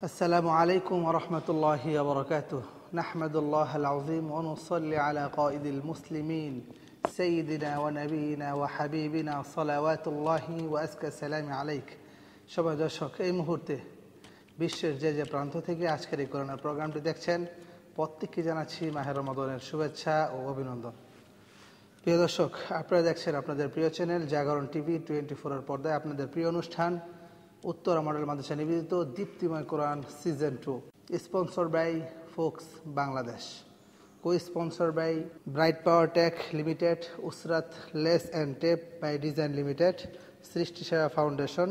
السلام عليكم ورحمة الله وبركاته. نحمد الله العظيم ونصلي على قائد المسلمين سيدنا ونبينا وحبيبنا صلوات الله وأزكى السلام عليك. সবাই দর্শক, এই মুহূর্তে বিশ্বের যে প্রান্ত থেকে আজকের এই করোনার প্রোগ্রামটি দেখছেন, প্রত্যেককে জানাচ্ছি মাহে রমাদানের শুভেচ্ছা ও অভিনন্দন। প্রিয় দর্শক, আপনারা দেখছেন আপনাদের প্রিয় চ্যানেল জাগরণ টিভি 24 এর পর্দায় আপনাদের প্রিয় অনুষ্ঠান উত্তরা মডেল মাদ্রাসা নিবেদিত দীপ্তিময় Quran season 2, sponsored by fox Bangladesh, co sponsored by bright power tech limited, Usrat lace and tape by design limited, Srishti Seba foundation,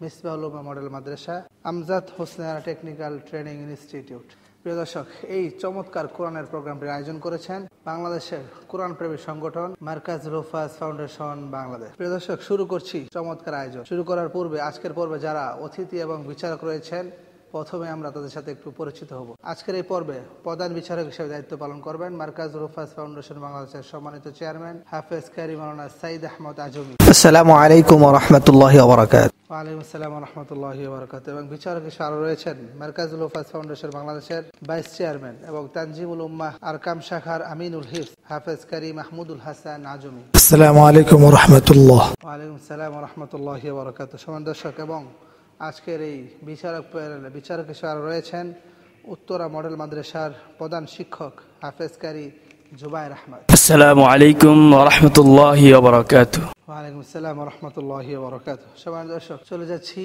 Misbahul Ummah model Madrasa, Amjad Hosena technical training institute. প্রিয় দর্শক, এই চমৎকার কোরআনের প্রোগ্রামটির আয়োজন করেছেন বাংলাদেশের কোরআন প্রেমী সংগঠন মার্কাজুল হুফাজ ফাউন্ডেশন বাংলাদেশ। প্রিয় দর্শক, শুরু করছি চমৎকার আয়োজন। শুরু করার পূর্বে আজকের পর্বে যারা অতিথি এবং বিচারক রয়েছেন, প্রথমে আমরা তাদের সাথে একটু পরিচিত হব। আজকের এই পর্বে প্রধান বিচারক হিসেবে দায়িত্ব পালন করবেন মার্কাজুল হুফাজ ফাউন্ডেশন বাংলাদেশের সম্মানিত চেয়ারম্যান হাফেজ কারি মাওলানা সাইদ আহমদ আজমি। আসসালামু আলাইকুম ওয়া রাহমাতুল্লাহি ওয়া বারাকাতুহু। ওয়া আলাইকুম আসসালাম ওয়া রাহমাতুল্লাহি ওয়া বারাকাতুহু। এবং বিচারক হিসেবে আরো রয়েছেন মার্কাজুল হুফাজ ফাউন্ডেশন বাংলাদেশের ভাইস চেয়ারম্যান এবং তানজিমুল উম্মাহ আরকাম শাখার আমিনুল হিফজ হাফেজ কারি মাহমুদুল হাসান আজমি। আসসালামু আলাইকুম ওয়া রাহমাতুল্লাহ। ওয়া আলাইকুম আসসালাম ওয়া রাহমাতুল্লাহি ওয়া বারাকাতুহু। সম্মানিত দর্শক, এবং আজকের এই বিচারক হিসেবে আরো রয়েছেন উত্তরা মডেল মাদ্রাসার প্রধান শিক্ষক হাফেজ কারি জুবায়ের আহমদ। আসসালামু আলাইকুম ওয়া রাহমাতুল্লাহি ওয়া বারাকাতুহু। ওয়ালাইকুম আসসালাম ওয়া রাহমাতুল্লাহি ওয়া বারাকাতুহু। সম্মানিত দর্শক, চলে যাচ্ছি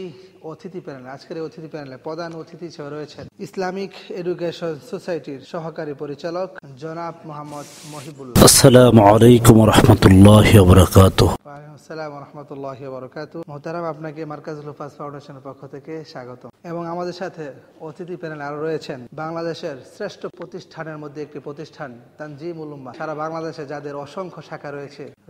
অতিথি প্যানেলে। আজকের এই অতিথি প্যানেলে প্রধান অতিথি হিসেবে রয়েছেন ইসলামিক এডুকেশন সোসাইটির সহকারী পরিচালক জনাব মোহাম্মদ মহিবুল্লাহ। আসসালামু আলাইকুম ওয়া রাহমাতুল্লাহি ওয়া বারাকাতুহু। ওয়ালাইকুম আসসালাম ওয়া রাহমাতুল্লাহি ওয়া বারাকাতুহু। মোহতারাম, আপনাকে মার্কাজুল হুফাজ ফাউন্ডেশনের পক্ষ থেকে স্বাগত। এবং আমাদের সাথে অতিথি প্যানেলে আরো রয়েছেন বাংলাদেশের শ্রেষ্ঠ প্রতিষ্ঠানের মধ্যে একটি প্রতিষ্ঠান তানজিমুল উম্মাহ। সারা বাংলাদেশে যাদের অসংখ্য শাখা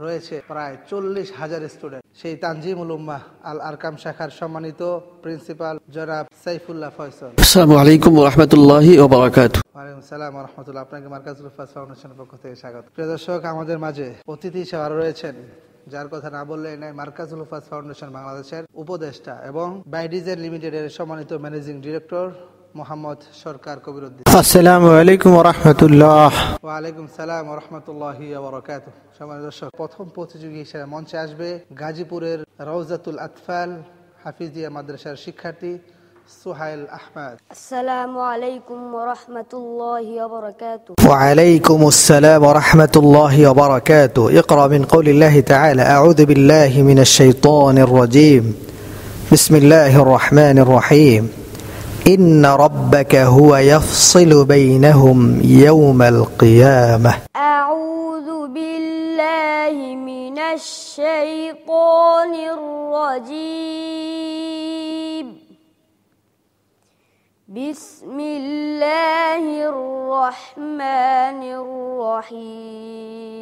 রয়েছে প্রায় 40,000 স্টুডেন্ট, সেই তানজিমুল উম্মাহ আল আরকাম শাখার সম্মানিত প্রিন্সিপাল জনাব সাইফুল্লাহ ফয়সাল। আসসালামু আলাইকুম ওয়া রাহমাতুল্লাহি ওয়া বারাকাতুহু। ওয়ালাইকুম আসসালাম ওয়া রাহমাতুল্লাহ। আপনাকে মার্কাজুল হুফাজ ফাউন্ডেশনের পক্ষ থেকে স্বাগত। প্রিয় দর্শক, আমাদের মাঝে অতিথি হিসেবে আরো রয়েছেন, যার কথা না বললেই নাই, মার্কাজুল হুফাজ ফাউন্ডেশন বাংলাদেশের উপদেষ্টা এবং বাই ডিজাইন লিমিটেডের সম্মানিত ম্যানেজিং ডিরেক্টর মোহাম্মদ সরকার কবিরউদ্দিন। আসসালামু আলাইকুম ওয়া রাহমাতুল্লাহ। ওয়া আলাইকুম সালাম ওয়া রাহমাতুল্লাহি ওয়া বারাকাতুহু। সম্মানিত দর্শক, প্রথম প্রতিযোগী হিসেবে মঞ্চে আসবে গাজীপুরের রওজাতুল আতফাল হাফিজিয়া মাদ্রাসার শিক্ষার্থী সুহাইল আহমদ। আসসালামু আলাইকুম ওয়া রাহমাতুল্লাহি ওয়া বারাকাতুহু। وعليكم السلام ورحمة الله وبركاته. اقرأ من قول الله تعالى: أعوذ بالله من الشيطان الرجيم. بسم الله الرحمن الرحيم. إن ربك هو يفصل بينهم يوم القيامة. أعوذ بالله من الشيطان الرجيم. بسم الله الرحمن الرحيم.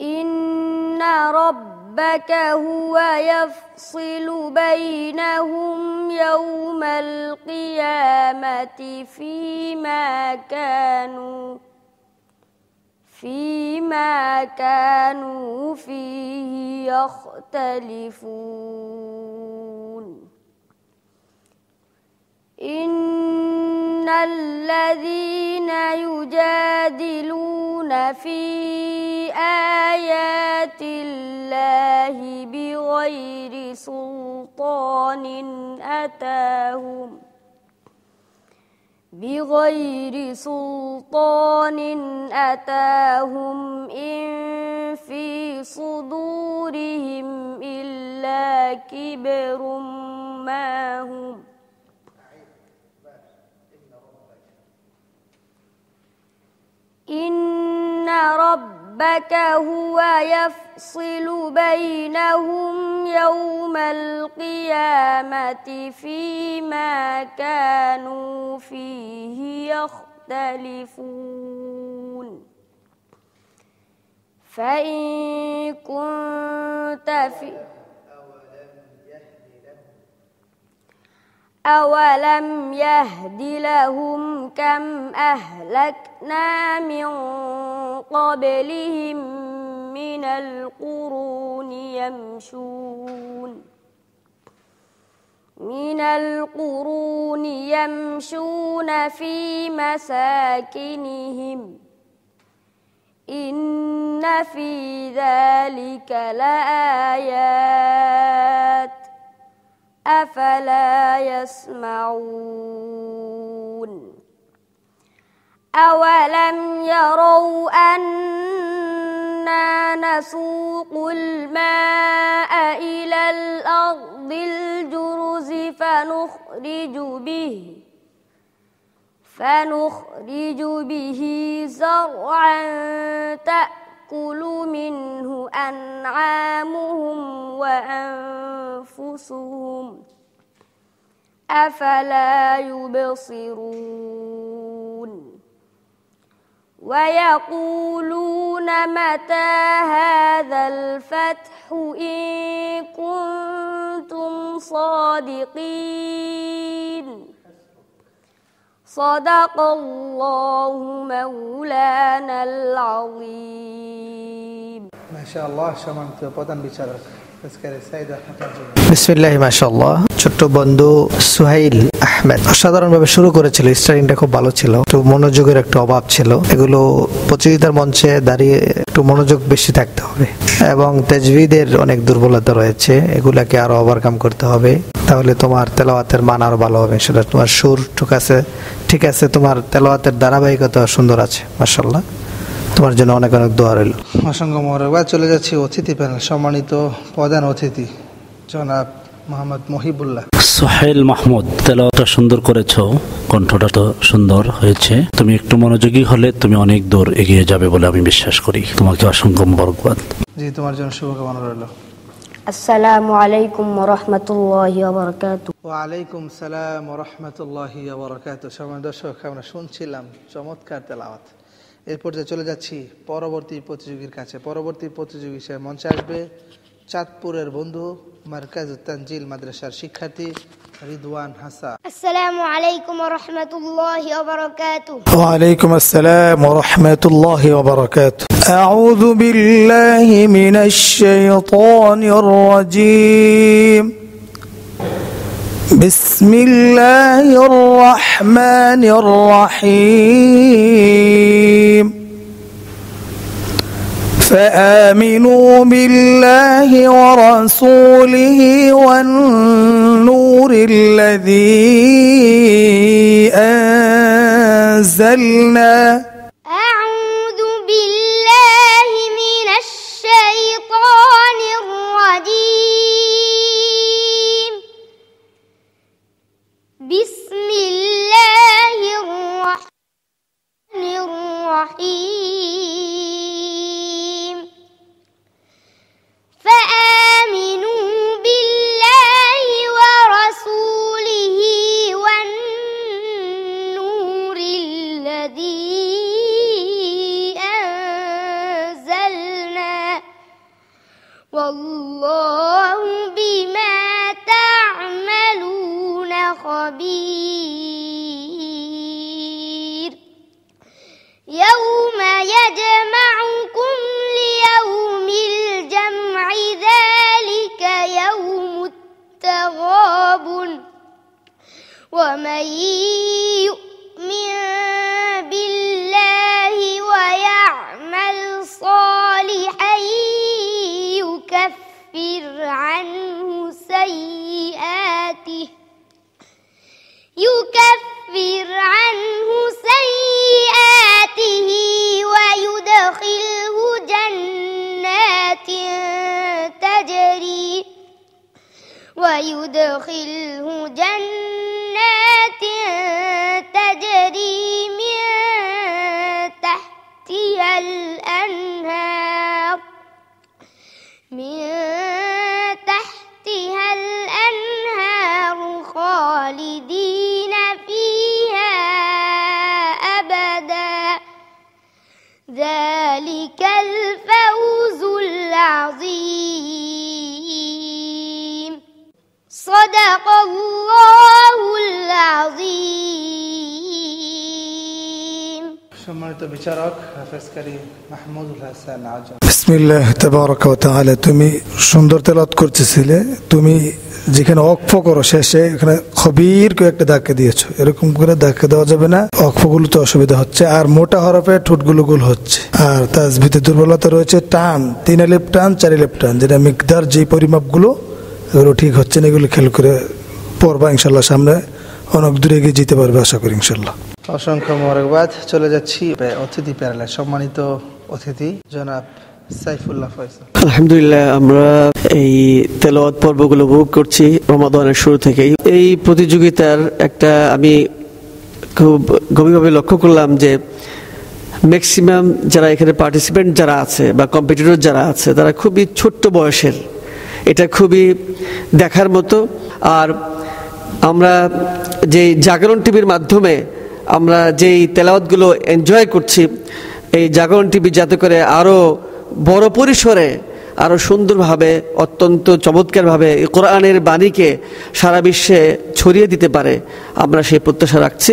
إن ربك هو يفصل بينهم يوم القيامة فيما كانوا فيه يختلفون. إن الذين يجادلون في آيات الله بغير سلطان أتاهم إن في صدورهم إلا كبر ما هم. إن ربك هو يفصل بينهم يوم القيامة فيما كانوا فيه يختلفون. فإن كنت أولم يهد لهم كم أهلكنا من قبلهم من القرون يمشون من القرون يمشون في مساكنهم إن في ذلك لآيات أفلا يسمعون أولم يروا أنا نسوق الماء إلى الأرض الجرز فنخرج به زرعا تأكل منه أنعامهم وأنفسهم أفلا يبصرون ويقولون متى هذا الفتح إن كنتم صادقين صدق الله مولانا العظيم ما شاء الله সম্মানিত প্রধান বিচারক বিসমিল্লাহি মাশাআল্লাহ। ছোট্ট বন্ধু সুহাইল আহমেদ অসাধারণভাবে শুরু করেছিল। স্টার্টিংটা খুব ভালো ছিল, একটু মনোযোগের একটু অভাব ছিল। এগুলো প্রতিযোগিতার মঞ্চে দাঁড়িয়ে একটু মনোযোগ বেশি থাকতে হবে এবং তাজবিদের অনেক দুর্বলতা রয়েছে, এগুলাকে আরো ওভারকাম করতে হবে। তাহলে তোমার তেলাওয়াতের মান আরো ভালো হবে। সেটা তোমার সুর ঠিক আছে, তোমার তেলাওয়াতের ধারাবাহিকতা সুন্দর আছে মাশাআল্লাহ। তোমার জন্য অনেক অনেক দোয়া রইল। অসংখ্য মোবারকবাদ। চলে যাচ্ছি অতিথি প্যানেল। সম্মানিত প্রধান অতিথি জনাব মোহাম্মদ মহিবুল্লাহ। সোহেল মাহমুদ, তেলাওয়াতটা সুন্দর করেছো, কণ্ঠটা তো সুন্দর হয়েছে। তুমি একটু মনোযোগী হলে তুমি অনেক দূর এগিয়ে যাবে বলে আমি বিশ্বাস করি। তোমাকে অসংখ্য মোবারকবাদ। জি, তোমার জন্য শুভকামনা রইল। আসসালামু আলাইকুম ওয়া রাহমাতুল্লাহি ওয়া বারাকাতুহু। ওয়া আলাইকুম সালাম ওয়া রাহমাতুল্লাহি ওয়া বারাকাতুহু। সম্মানিত দর্শক, আমরা শুনছিলাম চমৎকার তেলাওয়াত। এরপর যে চলে যাচ্ছি পরবর্তী প্রতিযোগীর কাছে। পরবর্তী প্রতিযোগী হিসেবে মঞ্চে আসবে চাঁদপুরের বন্ধু মারকাজুত তানজিল মাদ্রাসার শিক্ষার্থী রিদওয়ান হাসান। আসসালামু আলাইকুম ওয়া রাহমাতুল্লাহি ওয়া বারাকাতুহু। ওয়া আলাইকুম আসসালাম ওয়া রাহমাতুল্লাহি ওয়া বারাকাতুহু। আউযু বিল্লাহি মিনাশ শাইতানির রাজীম। বিসমিল্লাহির রহমানির রহিম। فآمنوا بالله ورسوله والنور الذي أنزلنا. أعوذ بالله من الشيطان الرجيم. بسم الله الرحمن الرحيم. فآمنوا بالله ورسوله والنور الذي أنزلنا والله بما تعملون خبير. يوم يجمعكم ليوم الجمع ذلك يوم التغابن ومن يؤمن بالله ويعمل صالحا يكفر عنه سيئاته ويدخله جنات تجري من تحتها الأنهار خالدين فيها أبدا ذلك الفوز العظيم صدق الله العظيم. সম্মানিত বিচারক হাফেজ কারি মাহমুদুল হাসান আজম। বিসমিল্লাহ তাবারাক ওয়া তাআলা। তুমি সুন্দর তেলাওয়াত করতেছিলে, তুমি যেখানে অক্ফ করো শেষে এখানে খবির করে একটা ধাক্কা দিয়েছো, এরকম করে ধাক্কা দেওয়া যাবে না, অক্ফগুলোতে অসুবিধা হচ্ছে। আর মোটা হরফে ঠোঁটগুলো গোল হচ্ছে। আর তাসবিতে দুর্বলতা রয়েছে টান, 3 আলিফ টান 4 আলিফ টান, যেটা মিকদার যে পরিমাপগুলো এগুলো ঠিক হচ্ছে না, এগুলো খেয়াল করে পড়বা, ইনশাল্লাহ সামনে অনেক দূরে এগিয়ে যেতে পারবে আশা করি ইনশাল্লাহ। অসংখ্য মোবারকবাদ। চলে যাচ্ছি অতিথি প্যানেলে। সম্মানিত অতিথি জনাব সাইফুল্লাহ ফয়সাল। আলহামদুলিল্লাহ, আমরা এই তেলাওয়াত পর্বগুলো উপভোগ করছি রমাদানের শুরু থেকেই। এই প্রতিযোগিতার একটা আমি খুব গভীরভাবে লক্ষ্য করলাম যে ম্যাক্সিমাম যারা এখানে পার্টিসিপেন্ট যারা আছে বা কম্পিটিটর যারা আছে তারা খুবই ছোট্ট বয়সের। এটা খুবই দেখার মতো। আর আমরা যে জাগরণ টিভির মাধ্যমে আমরা যেই তেলাওয়াতগুলো এনজয় করছি, এই জাগরণ টিভি যাতে করে আরও বড় পরিসরে, আরও সুন্দরভাবে, অত্যন্ত চমৎকারভাবে এই কোরআনের বাণীকে সারা বিশ্বে ছড়িয়ে দিতে পারে, আমরা সেই প্রত্যাশা রাখছি।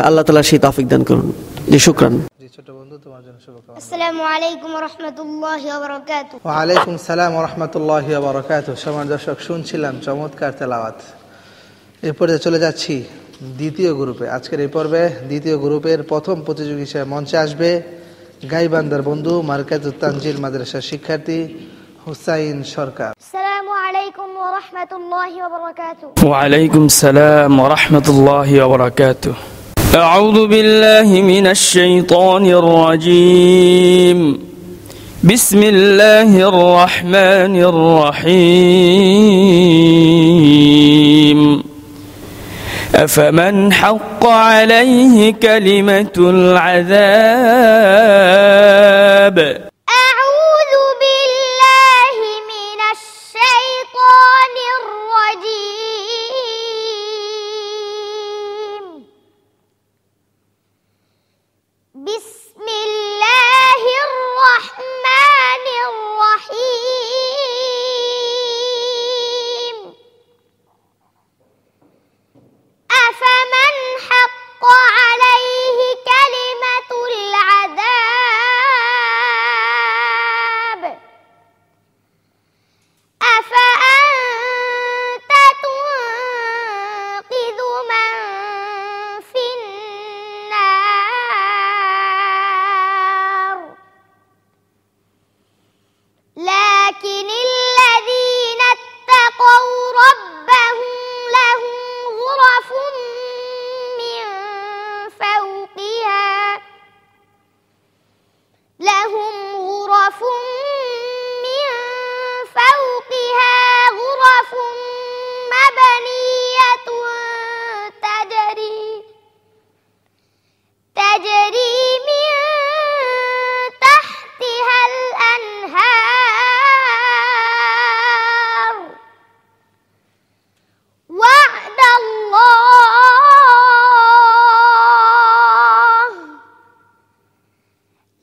আল্লাহ তাআলা সেই তৌফিক দান করুন। জি, শুকরান। জি, ছোট বন্ধু, তোমার জন্য শুভকামনা। আসসালামু আলাইকুম ওয়া রাহমাতুল্লাহি ওয়া বারাকাতুহু। ওয়া আলাইকুম সালাম ওয়া রাহমাতুল্লাহি ওয়া বারাকাতুহু। সম্মানিত দর্শক, শুনছিলাম চমৎকার তেলাওয়াত। এরপরে চলে যাচ্ছি দ্বিতীয় গ্রুপে। আজকের এই পর্বে দ্বিতীয় গ্রুপের প্রথম প্রতিযোগী হিসেবে মঞ্চে আসবে গাইবান্ধার বন্ধু মার্কাজুত তানজিল মাদ্রাসার শিক্ষার্থী হুসাইন সরকার। আসসালামু আলাইকুম ওয়া রাহমাতুল্লাহি ওয়া বারাকাতুহু। وعليكم السلام ورحمة الله وبركاته. أعوذ بالله من الشيطان الرجيم. بسم الله الرحمن الرحيم. أفمن حق عليه كلمة العذاب. أعوذ بالله من الشيطان الرجيم. بسم الله الرحمن الرحيم. أفمن حق عليه كلمة العذاب أفأنت تنقذ من في النار. لكن الذين اتقوا ربهم لهم غرف من فوقها غرف مبنية تجري من تحتها الأنهار. وعد الله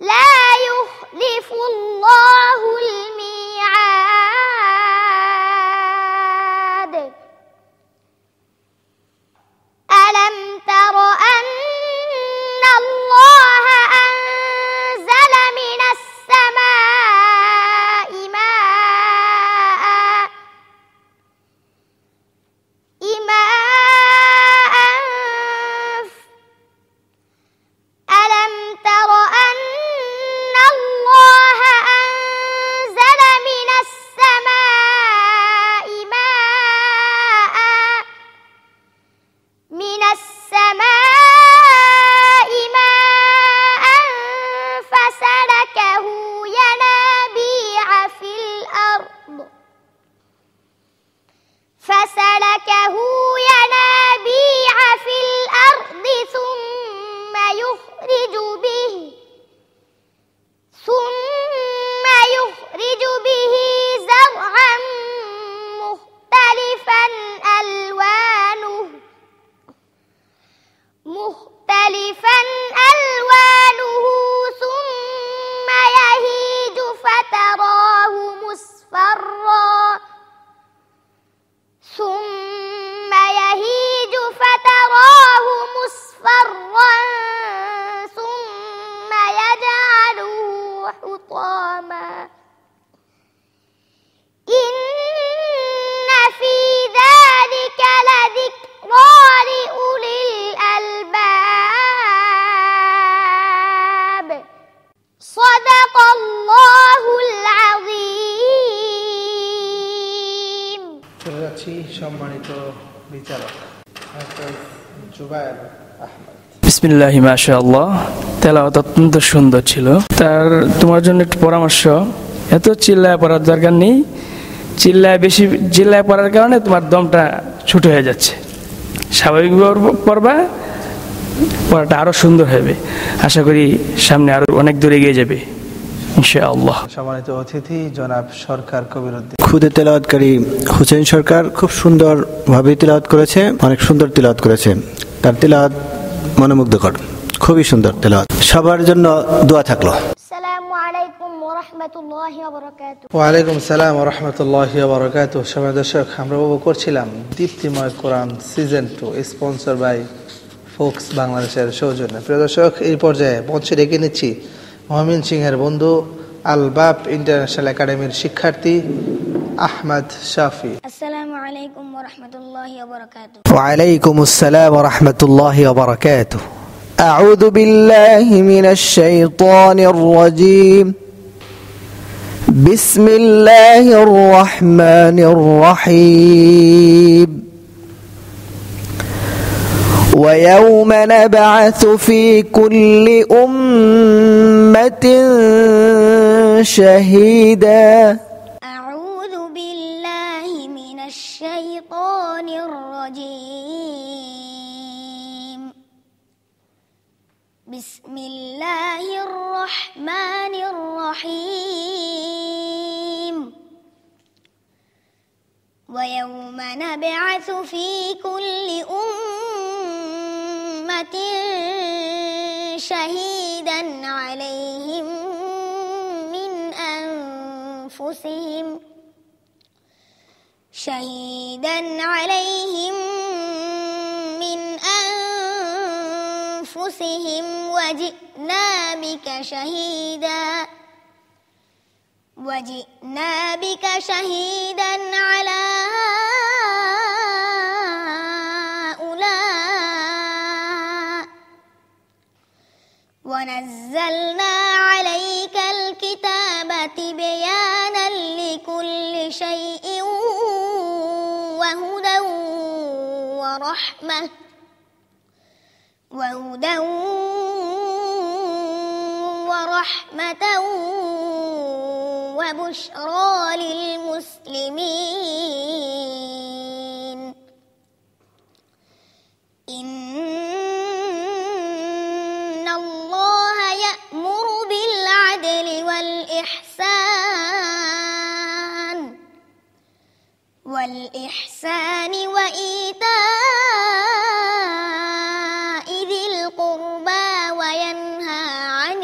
لا يخلف الله الميعاد. ألم تر أن الله أنزل من السماء ماء ألم تر أن الله أنزل من السماء ماء فسلكه ينابيع في الأرض ثم يخرج به زرعا مختلفا ألوانه ثم يهيج فتراه مصفرا ثم يجعله حطاما. إن في বিচারক হাফেজ জুবায়ের আহমদ। বিসমিল্লাহি মাশাআল্লাহ, তেলাওয়াত অত্যন্ত সুন্দর ছিল। তোমার জন্য একটু পরামর্শ, এত চিল্লায় পড়ার দরকার নেই। চিল্লায় পড়ার কারণে তোমার দমটা ছোট হয়ে যাচ্ছে। স্বাভাবিকভাবে পড়বা, পড়াটা আরো সুন্দর হবে। আশা করি সামনে আরো অনেক দূর এগিয়ে যাবে ইনশাআল্লাহ। সম্মানিত অতিথি জনাব সরকার কবিরউদ্দিন। খুদে তেলাওয়াতকারী হুসেন সরকার খুব সুন্দরভাবে তেলাওয়াত করেছে, অনেক সুন্দর তেলাওয়াত করেছে। তার তেলাওয়াত মনোমুগ্ধকর, খুবই সুন্দর তেলাওয়াত। সবার জন্য দোয়া থাকলো। আসসালামু আলাইকুম ওয়া রাহমাতুল্লাহি ওয়া বারাকাতুহু। ওয়ালাইকুম সালাম ওয়া রাহমাতুল্লাহি ওয়া বারাকাতুহু। সম্মানিত দর্শক, আমরা উপভোগ করছিলাম দীপ্তিময় Quran season 2 sponsor by folks বাংলাদেশের সৌজন্যে। প্রিয় দর্শক, এই পর্যায়ে মঞ্চে ডেকে নিচ্ছি ময়মনসিংহের বন্ধু আলবাব ইন্টারন্যাশনাল একাডেমির শিক্ষার্থী আহমদ শাফি। আসসালামু আলাইকুম ওয়া রাহমাতুল্লাহি ওয়া বারাকাতুহু। وعليكم السلام ورحمة الله وبركاته. أعوذ بالله من الشيطان الرجيم. بسم الله الرحمن الرحيم. ويوم نبعث في كل أمة شهيدا. أعوذ بالله من الشيطان الرجيم. بسم الله الرحمن الرحيم. ويوم نبعث في كل أمة شهيدا عليهم من أنفسهم وجئنا بك شهيدا على هؤلاء ونزلنا عليك الكتاب تبيانا لكل شيء وهدى ورحمة وبشرى للمسلمين. إن الله يأمر بالعدل والإحسان وإيتاء ذي القربى وينهى عن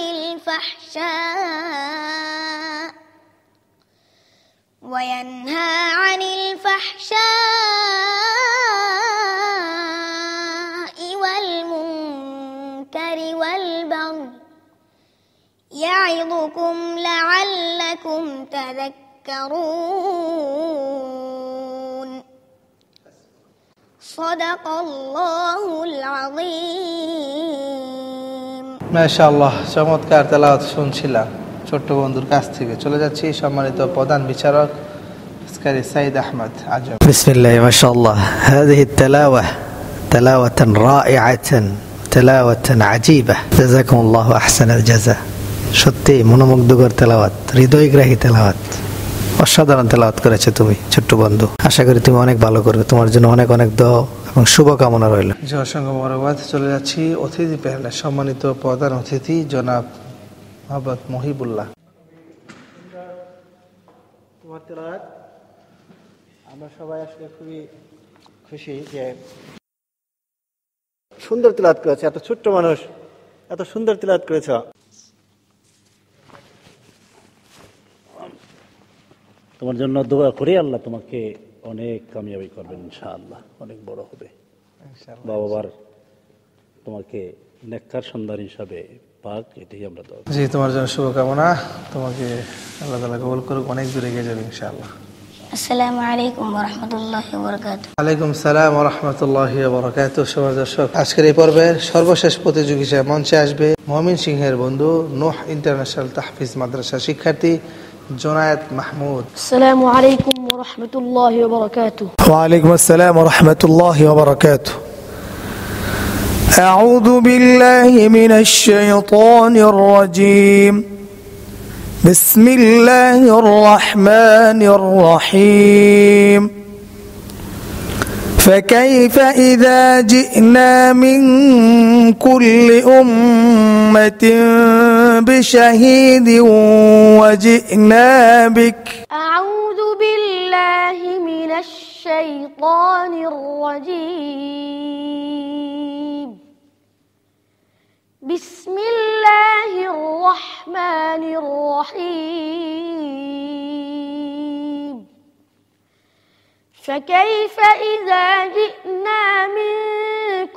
الفحشاء والمنكر والبغي يعظكم لعلكم تذكرون. صدق الله العظيم. মাশাআল্লাহ, চমৎকার তেলাওয়াত শুনছিলাম ছোট্ট বন্ধুর কাছ থেকে। চলে যাচ্ছি সম্মানিত প্রধান বিচারক আজকারি সাইদ আহমদ আজম। بسم الله ما شاء الله. هذه التلاوة تلاوة رائعة، تلاوة عجيبة. جزاكم الله أحسن الجزاء. সত্যি মনোমুগ্ধকর তেলাওয়াত, হৃদয়গ্রাহী তেলাওয়াত, অসাধারণ তেলাওয়াত করেছে তুমি ছোট্ট বন্ধু। আশা করি তুমি অনেক ভালো করবে। তোমার জন্য অনেক অনেক দোয়া এবং শুভকামনা রইল। জি, অসংখ্য ধন্যবাদ। চলে যাচ্ছি অতিথি প্যানেলে সম্মানিত প্রধান অতিথি জনাব মোহাম্মদ মহিবুল্লাহ। তোমার তেলাওয়াত আমরা সবাই আসলে খুবই খুশি যে সুন্দর তেলাওয়াত করেছে। এত ছোট্ট মানুষ এত সুন্দর তেলাওয়াত করেছ। তোমার জন্য দোয়া করি, আল্লাহ তোমাকে অনেক কামিয়াবি করবেন ইনশাআল্লাহ, অনেক বড় হবে। বাবার তোমাকে নেককার সন্তান হিসাবে পাক, এটাই আমরা দোয়া করি। জি, তোমার জন্য শুভকামনা। তোমাকে আল্লাহ তাআলা কবুল করুক, অনেক দূরে এগিয়ে যাবে ইনশাআল্লাহ। আসসালামু আলাইকুম ওয়া রাহমাতুল্লাহি ওয়া বারাকাতুহু। ওয়ালাইকুম সালাম ওয়া রাহমাতুল্লাহি ওয়া বারাকাতুহু। সম্মানিত দর্শক, আজকের এই পর্বের সর্বশেষ প্রতিযোগিতায় মঞ্চে আসবে ময়মনসিংহের বন্ধু নূহ ইন্টারন্যাশনাল তাহফিজ মাদ্রাসা শিক্ষার্থী জোনায়েদ মাহমুদ। আসসালামু আলাইকুম ওয়া রাহমাতুল্লাহি ওয়া বারাকাতুহু। ওয়ালাইকুম আসসালাম ওয়া রাহমাতুল্লাহি ওয়া বারাকাতুহু। أعوذ بالله من الشيطان الرجيم. بسم الله الرحمن الرحيم. فكيف إذا جئنا من كل أمة بشهيد وجئنا بك. أعوذ بالله من الشيطان الرجيم. بسم الله الرحمن الرحيم. فكيف إذا جئنا من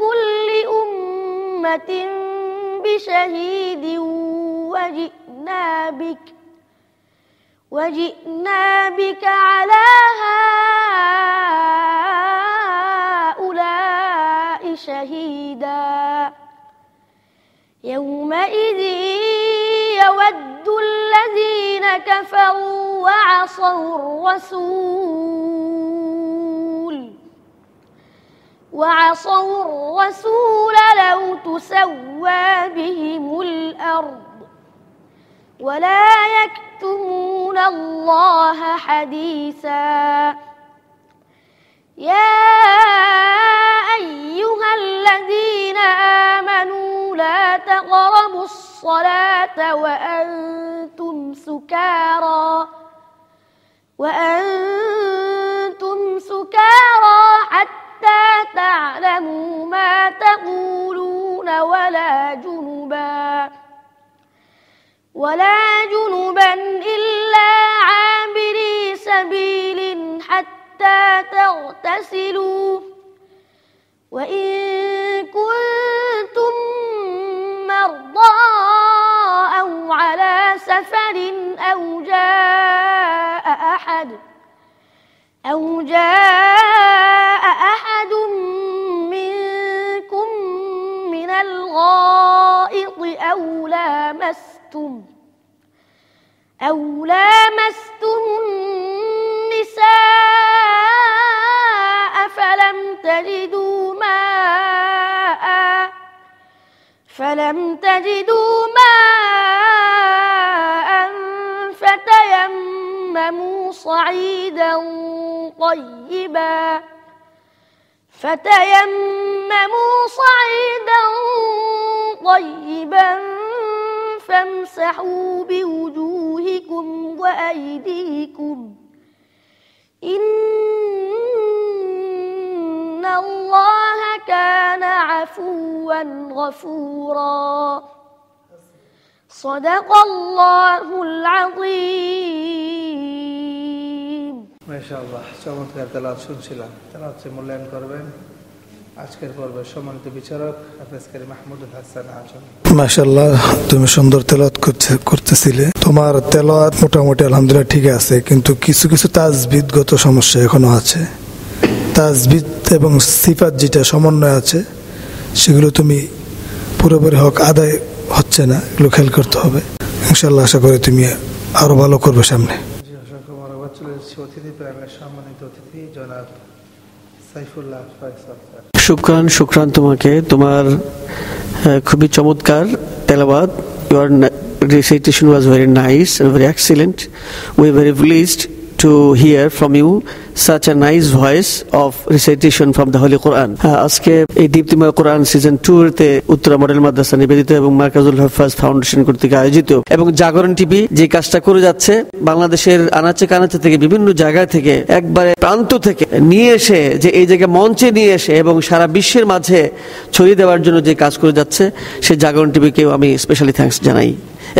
كل أمة بشهيد وجئنا بك على هؤلاء شهيدا. يومئذ يود الذين كفروا وعصوا الرسول لو تسوى بهم الأرض ولا يكتمون الله حديثا. يا أيها الذين آمنوا لا تقربوا الصلاة وأنتم سكارى حتى تعلموا ما تقولون ولا جنبا إلا عابري سبيل حتى تغتسلوا. وإن كنتم مرضى أو على سفر أو جاء أحد منكم من الغائط أو لامستم النساء فلم تجدوا ماء فتيمموا صعيدا طيبا فامسحوا بوجوهكم وأيديكم إن الله كان عفوا غفورا. صدق الله العظيم. মাশাআল্লাহ, চমৎকার তেলাওয়াত শুনছিলাম। তেলাওয়াত মূল্যায়ন করবেন আজকের পর্বে সম্মানিত বিচারক হাফেজকারী মাহমুদুল হাসান আজম। মাশাআল্লাহ, তুমি সুন্দর তেলাওয়াত করতেছিলে। তোমার তেলাওয়াত মোটামুটি আলহামদুলিল্লাহ ঠিক আছে, কিন্তু কিছু কিছু তাজবিদগত সমস্যা এখনো আছে। তাজবিদ এবং সিফাত যেটা সমন্বয় আছে সেগুলো তুমি পুরোপুরি হক আদায় হচ্ছে না, এগুলো খেয়াল করতে হবে। ইনশাআল্লাহ আশা করি তুমি আরো ভালো করবে সামনে। অসংখ্য ধন্যবাদ। চলে এসেছি অতিথি প্রাণের সম্মানিত অতিথি জনাব সাইফুল্লাহ ফয়সাল। শুকরান তোমাকে, তোমার খুবই চমৎকার তেলাওয়াত। Your recitation was very nice and very excellent. We are very pleased to hear from you such a nice voice of recitation from the Holy Quran. আজকে এই দীপ্তিময় কোরআন সিজন 2 তে উত্তরা মডেল মাদ্রাসা নিবেদিত এবং মার্কাজুল হাফাজ ফাউন্ডেশন কর্তৃক আয়োজিত এবং জাগরণ টিভি যে কাজটা করে যাচ্ছে, বাংলাদেশের আনাচে কানাচে থেকে বিভিন্ন জায়গা থেকে একবারে প্রান্ত থেকে নিয়ে এসে যে এই জায়গায় মঞ্চে নিয়ে এসে এবং সারা বিশ্বের মাঝে ছড়িয়ে দেওয়ার জন্য যে কাজ করে যাচ্ছে, সেই জাগরণ টিভিকেও আমি স্পেশালি থ্যাঙ্কস জানাই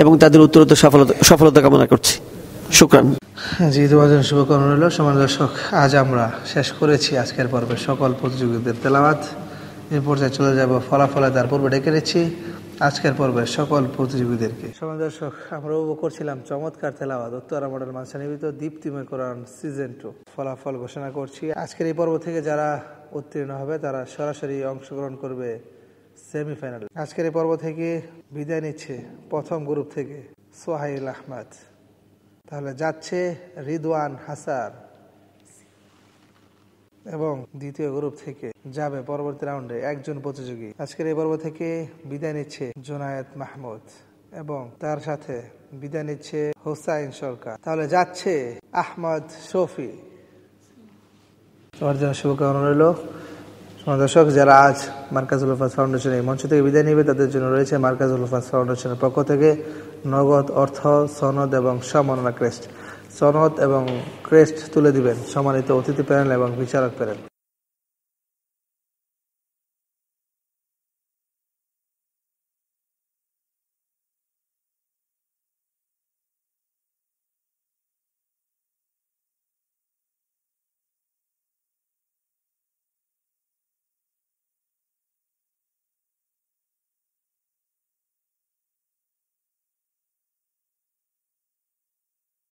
এবং তাদের উত্তরোত্তর সফলতা কামনা করছি। শুকরান। জি, তোমার জন্য শুভকামনা রইল। সম্মানিত দর্শক, আজ আমরা শেষ করেছি আজকের পর্বে সকল প্রতিযোগীদের তেলাওয়াত। এই পর্যায়ে চলে যাব ফলাফলে। তার পূর্বে ডেকে নিচ্ছি আজকের পর্বে সকল প্রতিযোগীদেরকে। সম্মানিত দর্শক, আমরা উপভোগ করছিলাম চমৎকার তেলাওয়াত উত্তরা মডেল মাদ্রাসা নিবেদিত দীপ্তিময় কোরআন সিজন 2। ফলাফল ঘোষণা করছি। আজকের এই পর্ব থেকে যারা উত্তীর্ণ হবে তারা সরাসরি অংশগ্রহণ করবে সেমিফাইনালে। আজকের এই পর্ব থেকে বিদায় নিচ্ছে প্রথম গ্রুপ থেকে সোহাইল আহমদ, তাহলে যাচ্ছে রিদওয়ান হাসান এবং দ্বিতীয় গ্রুপ থেকে যাবে পরবর্তী রাউন্ডে একজন প্রতিযোগী। আজকের এই পর্ব থেকে বিদায় নিচ্ছে জুনায়েদ মাহমুদ এবং তার সাথে বিদায় নিচ্ছে হোসাইন সরকার। তাহলে যাচ্ছে আহমদ শফি। তোমার জন্য শুভকামনা রইল। দর্শক, যারা আজ মার্কাজুল হুফাজ ফাউন্ডেশন এই মঞ্চ থেকে বিদায় নিবে তাদের জন্য রয়েছে মার্কাজুল হুফাজ ফাউন্ডেশনের পক্ষ থেকে নগদ অর্থ, সনদ এবং সম্মাননা ক্রেস্ট। সনদ এবং ক্রেস্ট তুলে দিবেন সম্মানিত অতিথি প্যানেল এবং বিচারক প্যানেল।